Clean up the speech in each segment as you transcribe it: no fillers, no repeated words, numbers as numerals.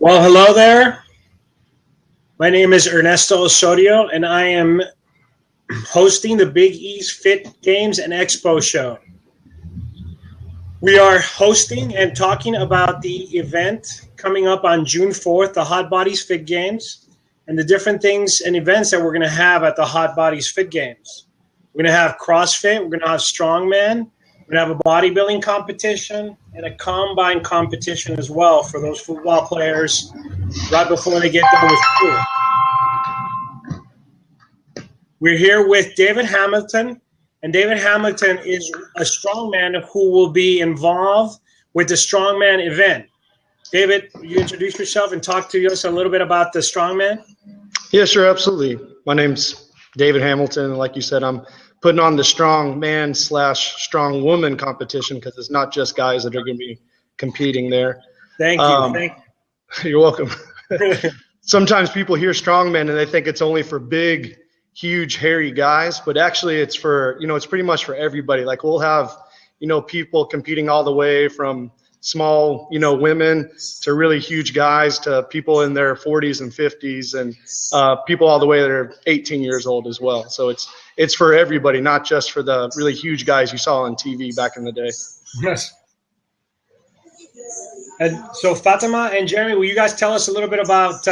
Well, hello there. My name is Ernesto Osorio, and I am hosting the Big E's Fit Games and Expo show. We are hosting and talking about the event coming up on June 4th, the Hot Bodies Fit Games, and the different things and events that we're going to have at the Hot Bodies Fit Games. We're going to have CrossFit, we're going to have Strongman, we're going to have a bodybuilding competition, and a combine competition as well for those football players right before they get done with school. We're here with David Hamilton, and David Hamilton is a strongman who will be involved with the Strongman event. David, will you introduce yourself and talk to us a little bit about the Strongman? Yeah, sure, absolutely. My name's David Hamilton, and like you said, I'm putting on the Strongman / Strong Woman competition because it's not just guys that are going to be competing there. Thank you. You're welcome. Sometimes people hear strongman and they think it's only for big, huge, hairy guys, but actually it's for, it's pretty much for everybody. Like we'll have, people competing all the way from small, women to really huge guys to people in their 40s and 50s and people all the way that are 18 years old as well. So it's for everybody, not just for the really huge guys you saw on TV back in the day. Yes. And so Fatima and Jeremy, will you guys tell us a little bit about,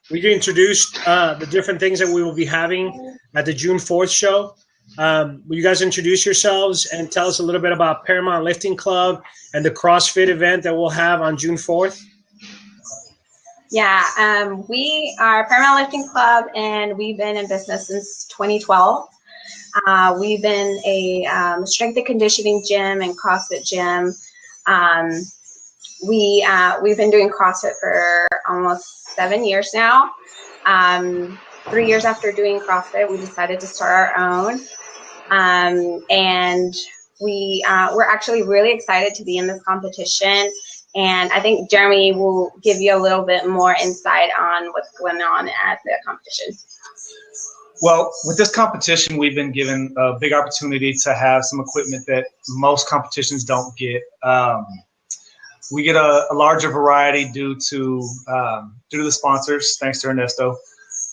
we introduced the different things that we will be having at the June 4th show. Will you guys introduce yourselves and tell us a little bit about Paramount Lifting Club and the CrossFit event that we'll have on June 4th? Yeah, we are Paramount Lifting Club, and we've been in business since 2012. We've been a strength and conditioning gym and CrossFit gym. We've been doing CrossFit for almost 7 years now. 3 years after doing CrossFit, we decided to start our own. And we're actually really excited to be in this competition. And I think Jeremy will give you a little bit more insight on what's going on at the competition. Well, with this competition, we've been given a big opportunity to have some equipment that most competitions don't get. We get a larger variety due to the sponsors, thanks to Ernesto.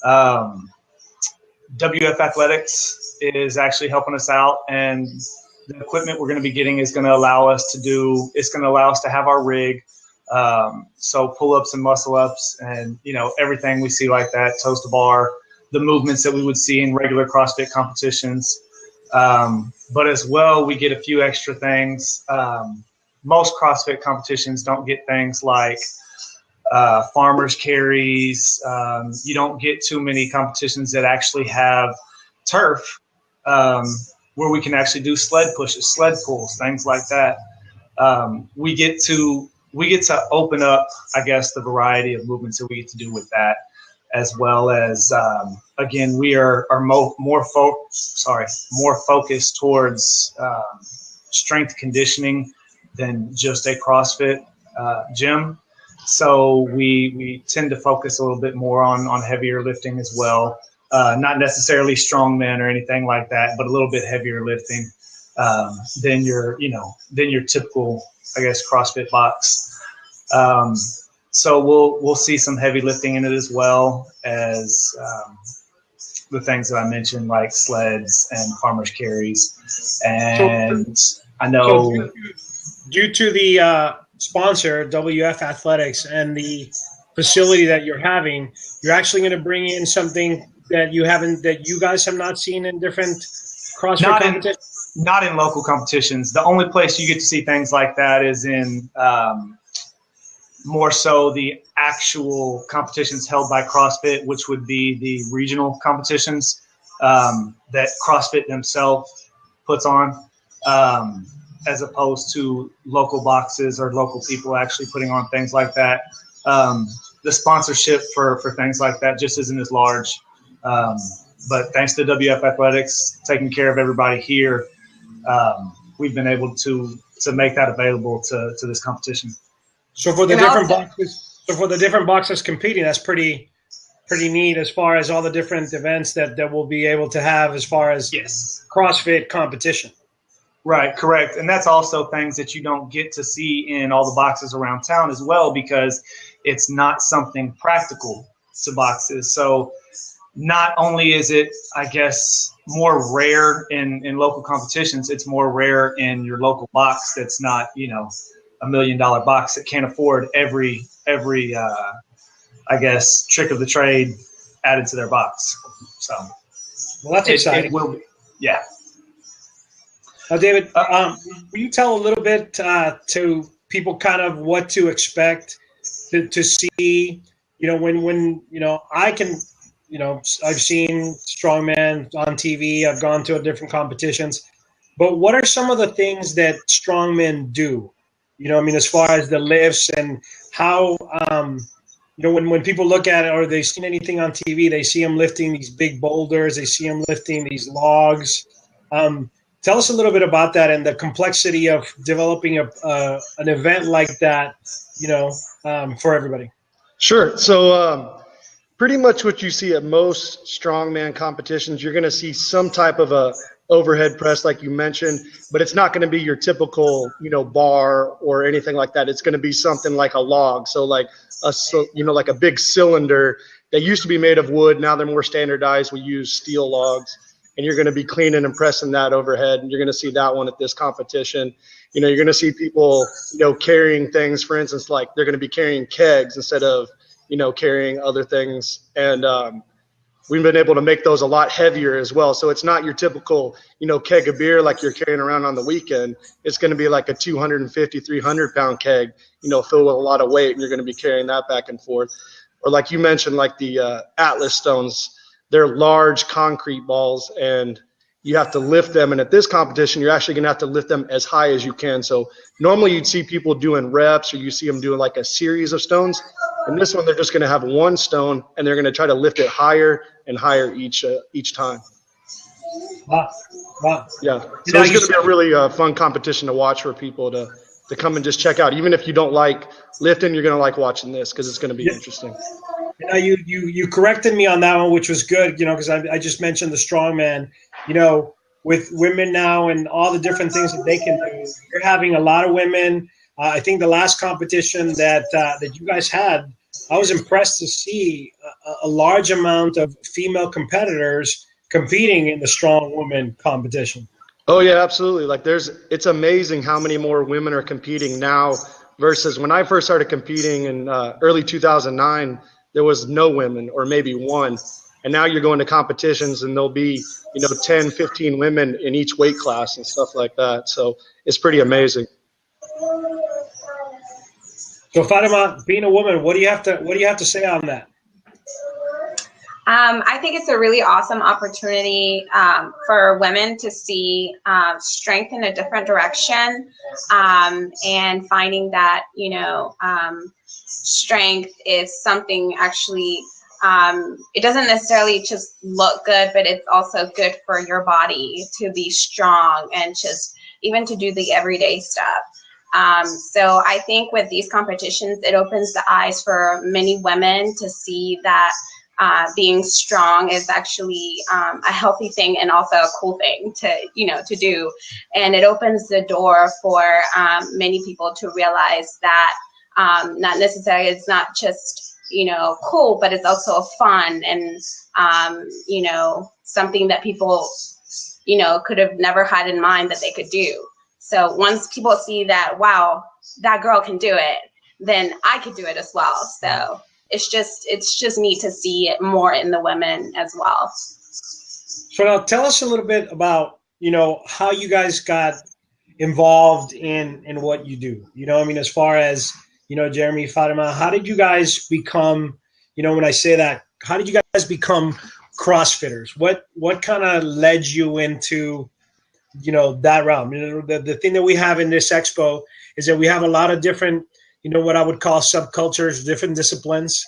WF Athletics is actually helping us out, and the equipment we're going to be getting is going to allow us to have our rig, so pull-ups and muscle-ups and, everything we see like that, toes to bar, the movements that we would see in regular CrossFit competitions. But as well, we get a few extra things. Most CrossFit competitions don't get things like farmers carries. You don't get too many competitions that actually have turf where we can actually do sled pushes, sled pulls, things like that. We get to open up, I guess, the variety of movements that we get to do with that, as well as again, we are more focused towards strength conditioning than just a CrossFit gym. So we tend to focus a little bit more on heavier lifting as well. Not necessarily strongman or anything like that, but a little bit heavier lifting than your typical, I guess, CrossFit box. So we'll see some heavy lifting in it as well as the things that I mentioned, like sleds and farmers carries. And I know due to the sponsor, WF Athletics, and the facility that you're having, you're actually going to bring in something that you guys have not seen in different CrossFit competitions? Not in local competitions. The only place you get to see things like that is in more so the actual competitions held by CrossFit, which would be the regional competitions that CrossFit themselves puts on, as opposed to local boxes or local people actually putting on things like that. The sponsorship for things like that just isn't as large. But thanks to WF Athletics taking care of everybody here, we've been able to make that available to this competition. So for the different boxes competing, that's pretty neat as far as all the different events that we'll be able to have as far as yes. CrossFit competition. Right, correct. And that's also things that you don't get to see in all the boxes around town as well, because it's not something practical to boxes. So not only is it, I guess, more rare in local competitions, it's more rare in your local box that's not, $1 million box that can't afford every I guess, trick of the trade added to their box. So, well, that's exciting. It will be, yeah. David, will you tell a little bit to people kind of what to expect to see, when I can, I've seen strongman on TV, I've gone to different competitions, but what are some of the things that strongmen do? As far as the lifts and how, when people look at it or they've seen anything on TV, they see them lifting these big boulders, they see them lifting these logs. Tell us a little bit about that and the complexity of developing an event like that, for everybody. Sure. So pretty much what you see at most strongman competitions, you're going to see some type of a overhead press, like you mentioned, but it's not going to be your typical, bar or anything like that. It's going to be something like a log. So like like a big cylinder that used to be made of wood. Now they're more standardized. We use steel logs. And you're going to be cleaning and pressing that overhead. And you're going to see that one at this competition. You're going to see people, carrying things, for instance, like they're going to be carrying kegs instead of, carrying other things. And we've been able to make those a lot heavier as well. So it's not your typical, keg of beer like you're carrying around on the weekend. It's going to be like a 250, 300 pound keg, filled with a lot of weight. And you're going to be carrying that back and forth. Or like you mentioned, like the Atlas stones. They're large concrete balls, and you have to lift them. And at this competition, you're actually going to have to lift them as high as you can. So normally you'd see people doing reps, or you see them doing like a series of stones. And this one, they're just going to have one stone, and they're going to try to lift it higher and higher each time. Wow. Yeah. So it's going to be a really fun competition to watch for people to come and just check out. Even if you don't like lifting, you're going to like watching this because it's going to be interesting. You corrected me on that one, which was good, because I just mentioned the strongman, with women now and all the different things that they can do. You're having a lot of women. I think the last competition that you guys had, I was impressed to see a large amount of female competitors competing in the strong woman competition. Oh yeah, absolutely. Like it's amazing how many more women are competing now versus when I first started competing in early 2009. There was no women or maybe one. And now you're going to competitions and there'll be, 10, 15 women in each weight class and stuff like that. So it's pretty amazing. So Fatima, being a woman, what do you have to say on that? I think it's a really awesome opportunity for women to see strength in a different direction, and finding that, strength is something actually, it doesn't necessarily just look good, but it's also good for your body to be strong and just even to do the everyday stuff. So I think with these competitions, it opens the eyes for many women to see that being strong is actually a healthy thing and also a cool thing to do. And it opens the door for many people to realize that not necessarily it's not just, cool, but it's also fun and, something that people, could have never had in mind that they could do. So once people see that, wow, that girl can do it, then I could do it as well. So it's just neat to see it more in the women as well. So now tell us a little bit about, how you guys got involved in what you do. As far as, Jeremy, Fatima, how did you guys become, when I say that, how did you guys become CrossFitters? What kind of led you into, that realm? The thing that we have in this expo is that we have a lot of different, what I would call subcultures, different disciplines,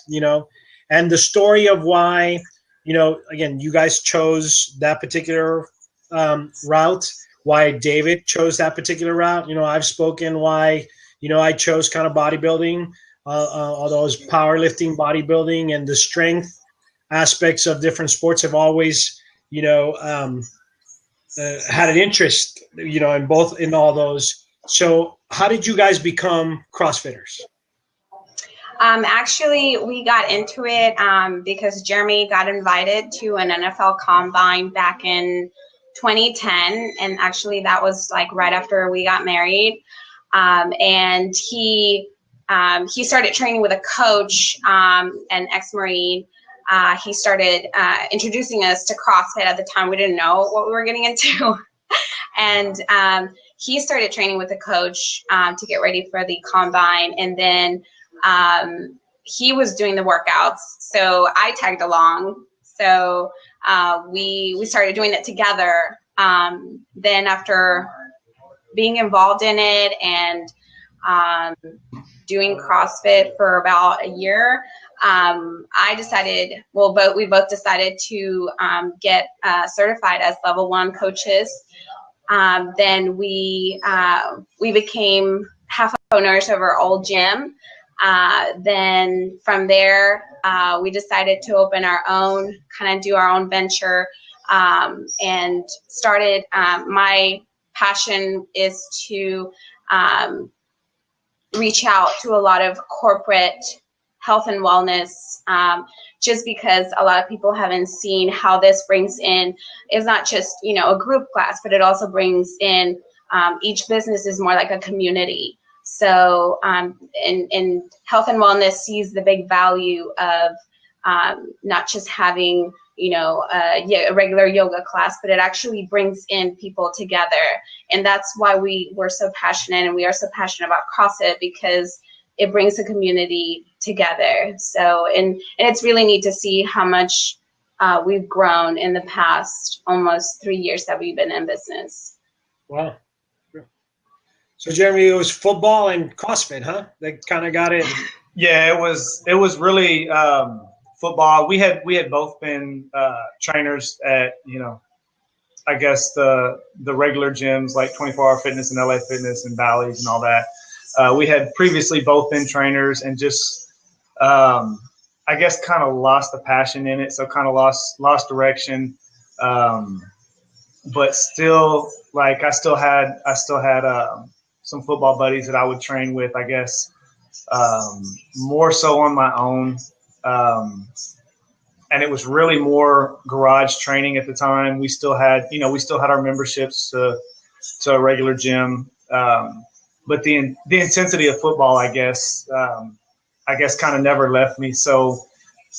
and the story of why, again, you guys chose that particular route, why David chose that particular route. I've spoken why, I chose kind of bodybuilding, although it's powerlifting, bodybuilding, and the strength aspects of different sports have always, had an interest, in all those. So how did you guys become CrossFitters? Actually, we got into it because Jeremy got invited to an NFL combine back in 2010, and actually that was like right after we got married. And he started training with a coach, an ex-Marine. He started introducing us to CrossFit. At the time, we didn't know what we were getting into. And he started training with a coach to get ready for the combine. And then he was doing the workouts, so I tagged along. So we started doing it together. Then after being involved in it and doing CrossFit for about a year, I decided, we both decided to get certified as level 1 coaches. Then we became half owners of our old gym. Then from there, we decided to open our own, kind of do our own venture, and started. My passion is to reach out to a lot of corporate health and wellness, just because a lot of people haven't seen how this brings in, is not just, a group class, but it also brings in, each business is more like a community. So, and health and wellness sees the big value of not just having, a regular yoga class, but it actually brings in people together. And that's why we're so passionate, and we are so passionate about CrossFit, because it brings the community together. So, and it's really neat to see how much we've grown in the past almost 3 years that we've been in business. Wow. So Jeremy, it was football and CrossFit, huh? That kind of got in. Yeah, it was really football. We had both been trainers at, I guess the regular gyms like 24 Hour Fitness and LA Fitness and Bally's and all that. We had previously both been trainers and just, I guess, kind of lost the passion in it. So kind of lost direction. But still, like, I still had some football buddies that I would train with, I guess, more so on my own. And it was really more garage training at the time. We still had our memberships to a regular gym. But the intensity of football, I guess kind of never left me. So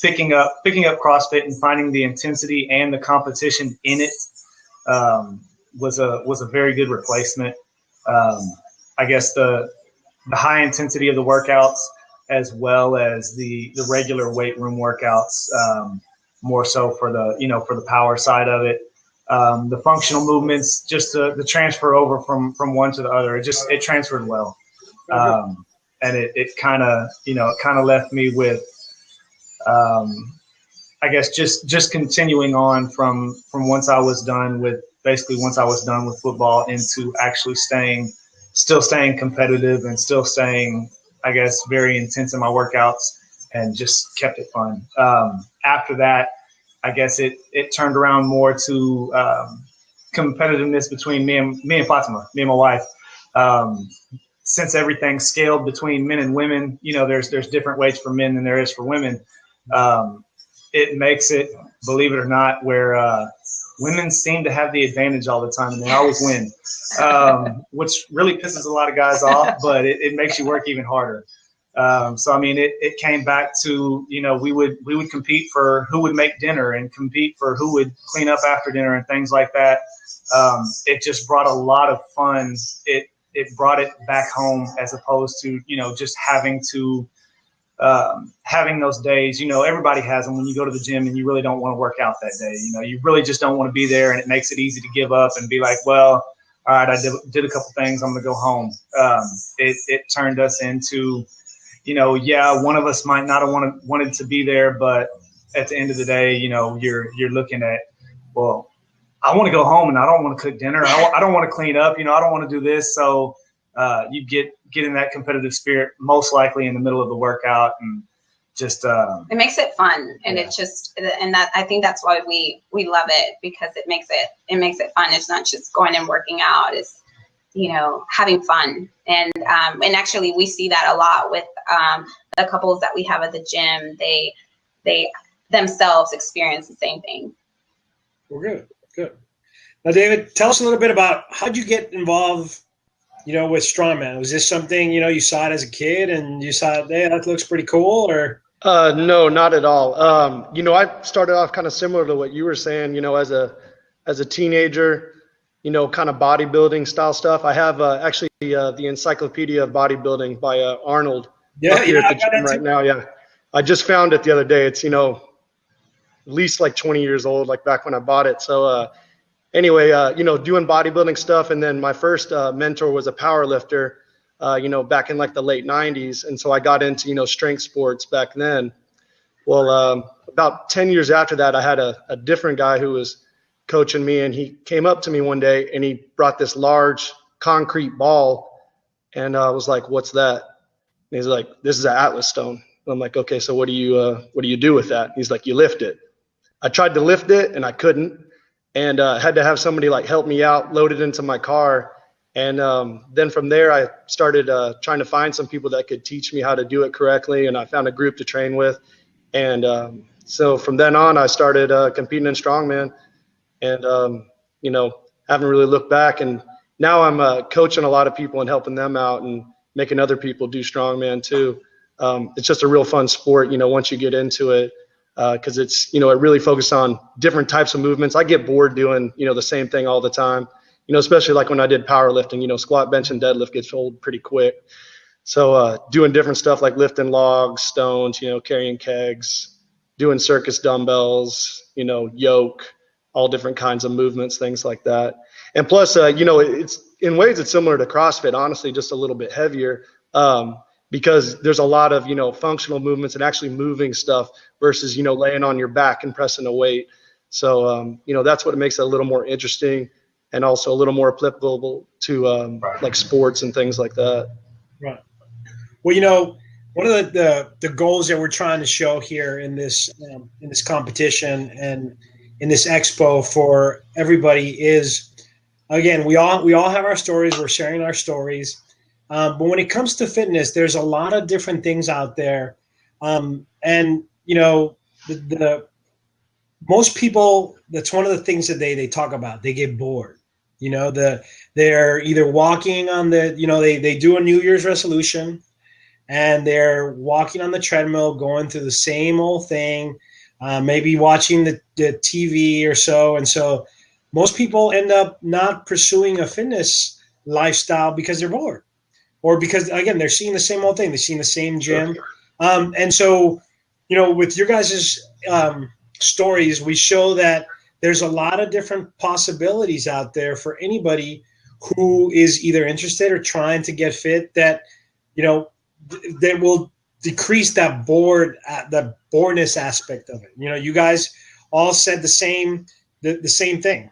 picking up CrossFit and finding the intensity and the competition in it was a very good replacement. I guess the high intensity of the workouts, as well as the regular weight room workouts, more so for the power side of it. The functional movements, just the transfer over from one to the other, it transferred well. And it kind of left me with, I guess, just continuing on from once I was done with football into actually still staying competitive and still staying, I guess, very intense in my workouts, and just kept it fun. After that, I guess it turned around more to competitiveness between me and Fatima, me and my wife. Since everything scaled between men and women, there's different weights for men than there is for women. It makes it, believe it or not, where women seem to have the advantage all the time, and they always win, which really pisses a lot of guys off, but it makes you work even harder. So, I mean, it came back to, we would compete for who would make dinner and compete for who would clean up after dinner and things like that. It just brought a lot of fun. It brought it back home, as opposed to, just having those days. Everybody has them when you go to the gym and you really don't want to work out that day. You really just don't want to be there, and it makes it easy to give up and be like, well, all right, I did a couple things, I'm going to go home. It turned us into, one of us might not have wanted to be there, but at the end of the day, you're looking at, well, I want to go home and I don't want to cook dinner. I don't want to clean up, I don't want to do this. So you get in that competitive spirit, most likely in the middle of the workout. And just it makes it fun, and yeah. it's just, and that, I think that's why we love it, because it makes it fun. It's not just going and working out, it's, you know, having fun. And actually we see that a lot with the couples that we have at the gym. They themselves experience the same thing. Well, good. Now, David, tell us a little bit about how'd you get involved, you know, with strongman. Was this something, you know, you saw it as a kid and you saw, hey, that looks pretty cool, or? No, not at all. You know, I started off kind of similar to what you were saying, you know, as a teenager, you know, kind of bodybuilding style stuff. I have actually the Encyclopedia of Bodybuilding by Arnold up here at the gym right now. Yeah. I just found it the other day. It's, you know, at least like 20 years old, like back when I bought it. So anyway, you know, doing bodybuilding stuff. And then my first mentor was a power lifter, you know, back in like the late 90s. And so I got into, you know, strength sports back then. Well, about 10 years after that, I had a different guy who was coaching me, and he came up to me one day and he brought this large concrete ball, and I was like, what's that? And he's like, this is an Atlas stone. I'm like, okay, so what do you do with that? He's like, you lift it. I tried to lift it and I couldn't, and had to have somebody like help me out, load it into my car. And then from there, I started trying to find some people that could teach me how to do it correctly. And I found a group to train with. And so from then on, I started competing in strongman, and, you know, haven't really looked back. And now I'm coaching a lot of people and helping them out and making other people do strongman too. It's just a real fun sport, you know, once you get into it, because it's, you know, it really focuses on different types of movements. I get bored doing, you know, the same thing all the time, you know, especially like when I did powerlifting, you know, squat, bench, and deadlift gets old pretty quick. So doing different stuff like lifting logs, stones, you know, carrying kegs, doing circus dumbbells, you know, yoke, all different kinds of movements, things like that. And plus, you know, it's in ways it's similar to CrossFit, honestly, just a little bit heavier, because there's a lot of, you know, functional movements and actually moving stuff versus, you know, laying on your back and pressing a weight. So, you know, that's what makes it a little more interesting and also a little more applicable to like sports and things like that. Right. Well, you know, one of the goals that we're trying to show here in this competition and in this expo for everybody is, again, we all have our stories. We're sharing our stories, but when it comes to fitness, there's a lot of different things out there, and you know, the most people, that's one of the things that they talk about. They get bored. You know, they're either walking on the, you know, they do a New Year's resolution, and they're walking on the treadmill, going through the same old thing, maybe watching the TV or so. And so most people end up not pursuing a fitness lifestyle because they're bored, or because, again, they're seeing the same old thing. They're seeing the same gym. And so, you know, with your guys' stories, we show that there's a lot of different possibilities out there for anybody who is either interested or trying to get fit, that, you know, that will decrease that the boredness aspect of it. You know, you guys all said the same thing.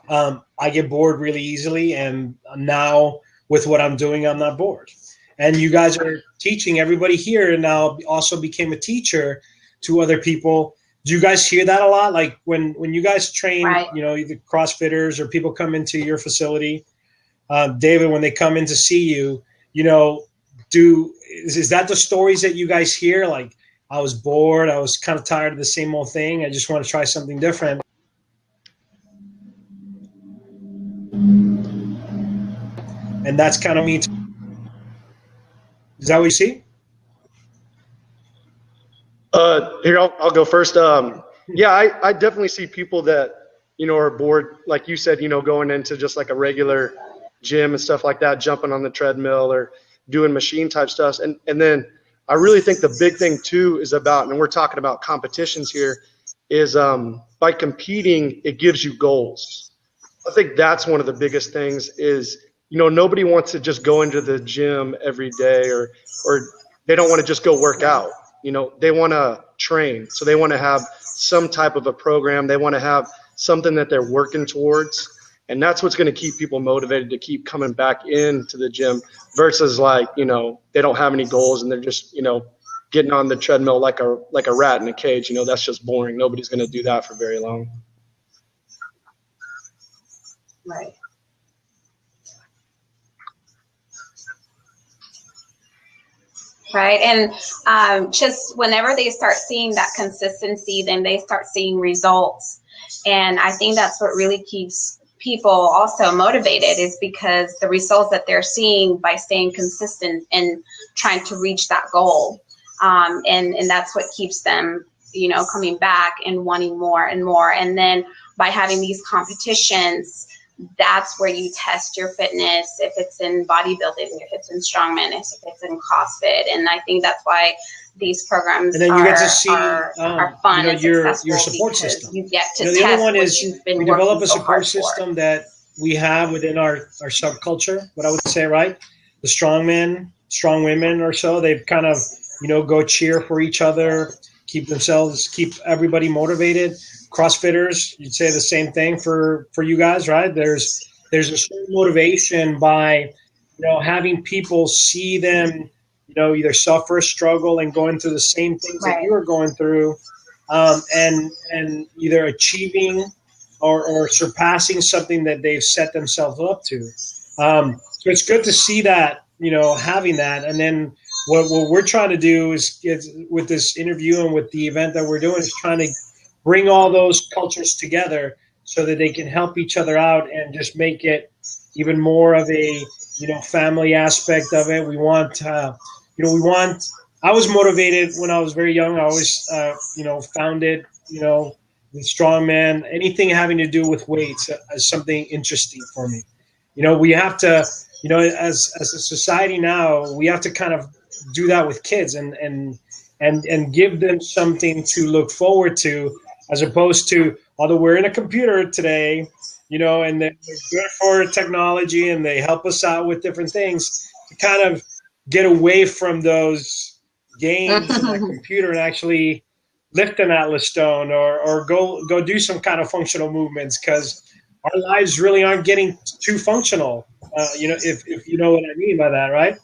I get bored really easily, and now with what I'm doing, I'm not bored. And you guys are teaching everybody here, and now also became a teacher to other people. Do you guys hear that a lot? Like when you guys train, right, you know, either CrossFitters or people come into your facility, David, when they come in to see you, you know, is that the stories that you guys hear? Like, I was bored, I was kind of tired of the same old thing, I just want to try something different. And that's kind of me too. Is that what you see? Here, I'll go first. Yeah, I definitely see people that, you know, are bored, like you said, you know, going into just like a regular gym and stuff like that, jumping on the treadmill or doing machine type stuff. And then I really think the big thing too is about, and we're talking about competitions here, is by competing, it gives you goals. I think that's one of the biggest things is, you know, nobody wants to just go into the gym every day, or they don't want to just go work out. You know, they want to train. So they want to have some type of a program. They want to have something that they're working towards. And that's what's going to keep people motivated to keep coming back into the gym versus, like, you know, they don't have any goals and they're just, you know, getting on the treadmill like a rat in a cage. You know, that's just boring. Nobody's going to do that for very long. Right. Right. And just whenever they start seeing that consistency, then they start seeing results. And I think that's what really keeps people also motivated, is because the results that they're seeing by staying consistent and trying to reach that goal. And that's what keeps them, you know, coming back and wanting more and more. And then by having these competitions, that's where you test your fitness, if it's in bodybuilding, if it's in strongman, if it's in CrossFit. And I think that's why these programs and then you get to see are fun, you know, and your successful, support because system. you get to You know, the test other one what is you've been we develop working a so support hard for. system that we have within our subculture, what I would say, right? The strongmen, strong women or so, they've kind of, you know, go cheer for each other, keep everybody motivated. CrossFitters, you'd say the same thing for you guys, right? There's a certain motivation by, you know, having people see them, you know, either suffer, struggle, and going through the same things that you are going through, and either achieving or surpassing something that they've set themselves up to. So it's good to see that, you know, having that. And then what we're trying to do is with this interview and with the event that we're doing is trying to bring all those cultures together so that they can help each other out and just make it even more of a, you know, family aspect of it. We want, you know, I was motivated when I was very young. I always, you know, found it, you know, with strongman, anything having to do with weights as something interesting for me. You know, we have to, you know, as a society now, we have to kind of do that with kids and give them something to look forward to, as opposed to, although we're in a computer today, you know, and they're good for technology and they help us out with different things, to kind of get away from those games and that computer and actually lift an Atlas stone or go do some kind of functional movements, because our lives really aren't getting too functional. You know, if you know what I mean by that, right?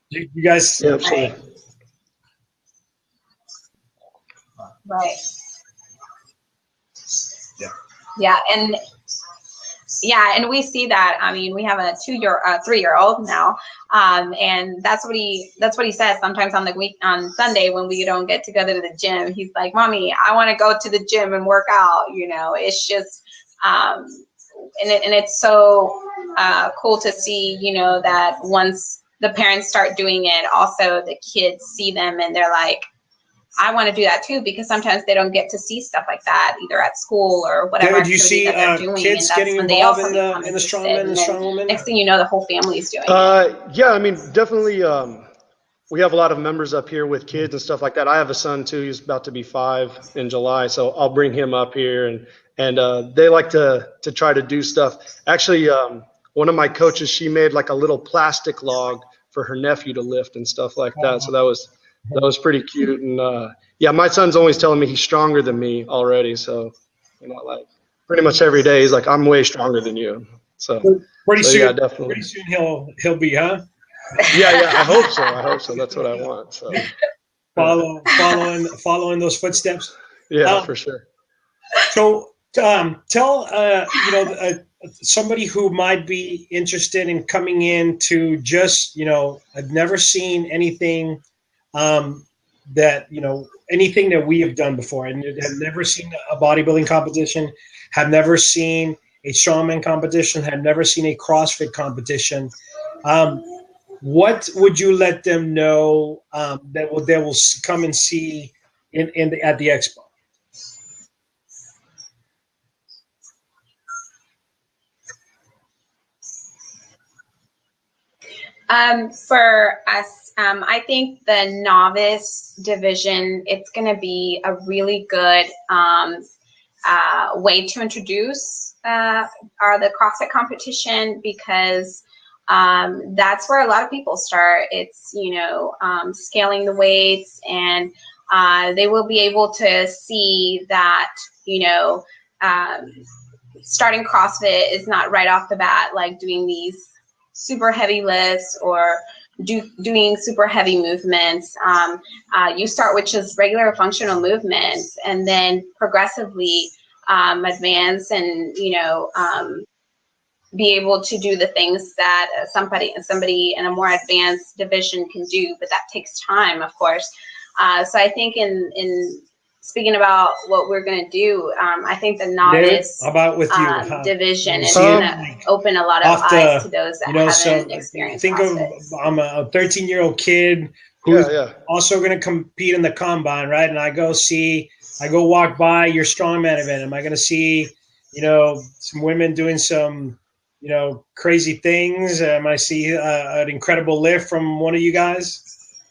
You guys? Yeah, absolutely. Right. Yeah. Yeah, and we see that. I mean, we have a 3-year-old now, and that's what he says sometimes on the week, on Sunday when we don't get to go to the gym. He's like, "Mommy, I want to go to the gym and work out." You know, it's just, and it's so cool to see, you know, that once the parents start doing it, also the kids see them and they're like, I want to do that too, because sometimes they don't get to see stuff like that either at school or whatever. Do you see kids getting involved in the strongman and strongwoman? Next thing you know, the whole family is doing it. Yeah, I mean, definitely. We have a lot of members up here with kids and stuff like that. I have a son too. He's about to be 5 in July, so I'll bring him up here, and they like to try to do stuff. Actually, one of my coaches, she made like a little plastic log for her nephew to lift and stuff like that. So that was pretty cute. And yeah, my son's always telling me he's stronger than me already. So, you know, like pretty much every day he's like, I'm way stronger than you. So pretty soon, yeah, definitely. Pretty soon he'll be, huh? Yeah, I hope so. That's what I want. So following those footsteps. Yeah, for sure. So tell you know, somebody who might be interested in coming in to just, you know, I've never seen anything that, you know, anything that we have done before, and have never seen a bodybuilding competition, have never seen a strongman competition, have never seen a CrossFit competition. What would you let them know that they will come and see at the Expo? For us, I think the novice division, it's going to be a really good way to introduce the CrossFit competition, because that's where a lot of people start. It's, you know, scaling the weights, and they will be able to see that, you know, starting CrossFit is not right off the bat like doing these super heavy lifts or doing super heavy movements. You start with just regular functional movements, and then progressively advance and be able to do the things that somebody in a more advanced division can do, but that takes time, of course. So I think in speaking about what we're going to do, I think the novice division is going to open a lot of eyes to those that haven't experienced think CrossFit. I'm a 13-year-old kid who's also going to compete in the combine, right? And I go walk by your strongman event. Am I going to see, some women doing some, crazy things? Am I see an incredible lift from one of you guys?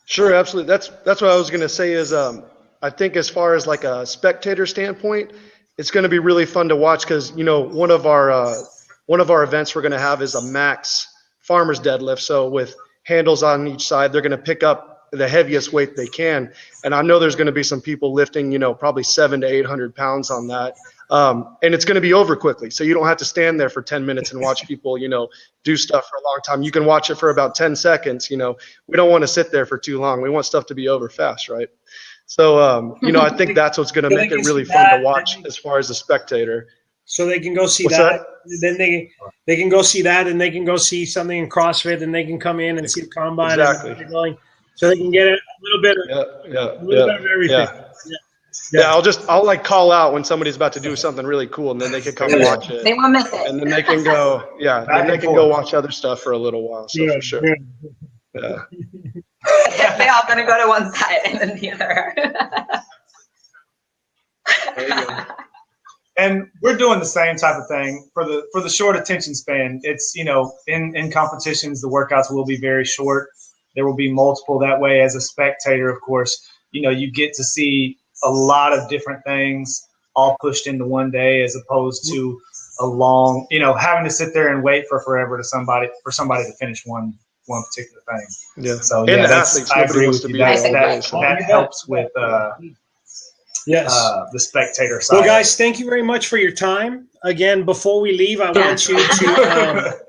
Sure, absolutely. That's what I was going to say is I think as far as like a spectator standpoint, it's going to be really fun to watch because, one of our events we're going to have is a max farmer's deadlift. So with handles on each side, they're going to pick up the heaviest weight they can. And I know there's going to be some people lifting, probably 700 to 800 pounds on that. And it's going to be over quickly. So you don't have to stand there for 10 minutes and watch people, do stuff for a long time. You can watch it for about 10 seconds. We don't want to sit there for too long. We want stuff to be over fast, right? So, I think that's what's going to make it really fun to watch as far as a spectator. So they can go see that. Then they can go see that, and they can go see something in CrossFit, and they can come in and see the combine. Exactly. So they can get a little bit of everything. Yeah, I'll like call out when somebody's about to do something really cool, and then they can come watch it. They won't miss it. And then they can go, then they can go watch other stuff for a little while. So for sure. Yeah. They all gonna go to one side and then the other. There you go. And we're doing the same type of thing for the short attention span. It's in competitions the workouts will be very short. There will be multiple that way. As a spectator, of course, you get to see a lot of different things all pushed into one day, as opposed to a long, having to sit there and wait for forever for somebody to finish one particular thing. Yeah. So and the athletes, I agree with you. That helps with the spectator side. Well, guys, thank you very much for your time. Again, before we leave, I want you to,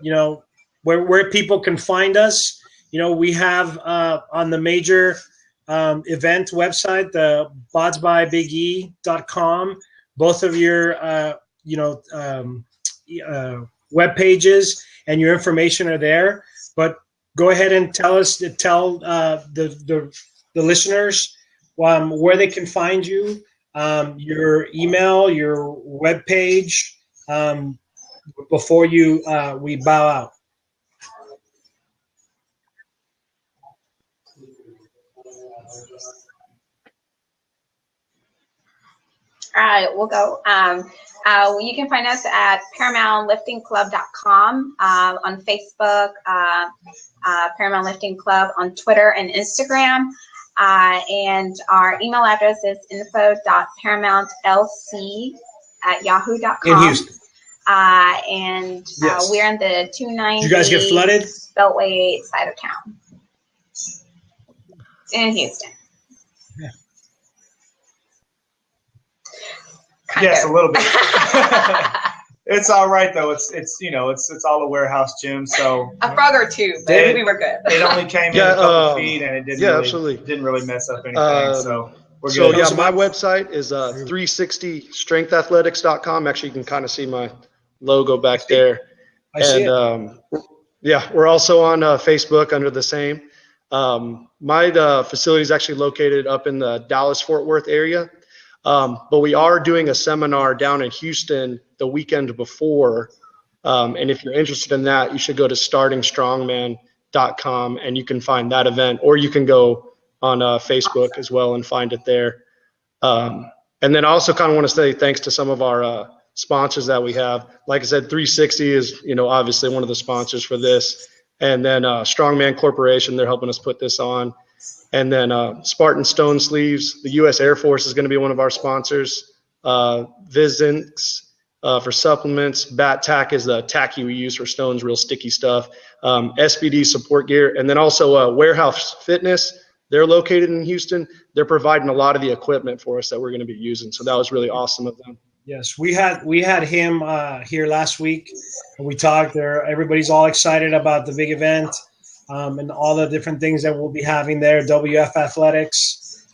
where people can find us. We have on the major event website, the bodsbybige.com, both of your, web pages and your information are there. But go ahead and tell the listeners where they can find you, your email, your web page, before we bow out. All right, we'll go. You can find us at ParamountLiftingClub.com, on Facebook, Paramount Lifting Club on Twitter and Instagram. And our email address is info.paramountLC@yahoo.com. In Houston. And yes. We're in the 290 Did you guys get flooded? Beltway side of town in Houston. Yeah. Yes, a little bit. It's all right though. It's all a warehouse gym, so a frog or two, but we were good. It only came in a couple feet, and it didn't really mess up anything. So we're good. So my website is 360strengthathletics.com. Actually, you can kind of see my logo back there. I see it. We're also on Facebook under the same. My facility is actually located up in the Dallas-Fort Worth area. But we are doing a seminar down in Houston the weekend before. And if you're interested in that, you should go to startingstrongman.com and you can find that event, or you can go on Facebook as well and find it there. And then I also kind of want to say thanks to some of our sponsors that we have. Like I said, 360 is, obviously one of the sponsors for this. And then Strongman Corporation, they're helping us put this on. And then Spartan Stone Sleeves, the U.S. Air Force is going to be one of our sponsors. Vizinx for supplements. Bat Tack is the tacky we use for stones, real sticky stuff. SBD support gear. And then also Warehouse Fitness. They're located in Houston. They're providing a lot of the equipment for us that we're going to be using. So that was really awesome of them. Yes, we had him here last week. And we talked there. Everybody's all excited about the big event. and all the different things that we'll be having there. WF Athletics,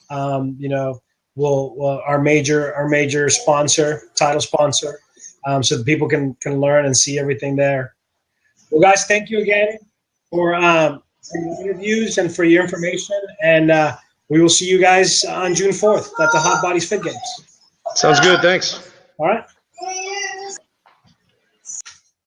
will our major sponsor, title sponsor, so that people can learn and see everything there. Well, guys, thank you again for your interviews and for your information, and we will see you guys on June 4th at the Hot Bodies Fit Games. Sounds good. Thanks. All right.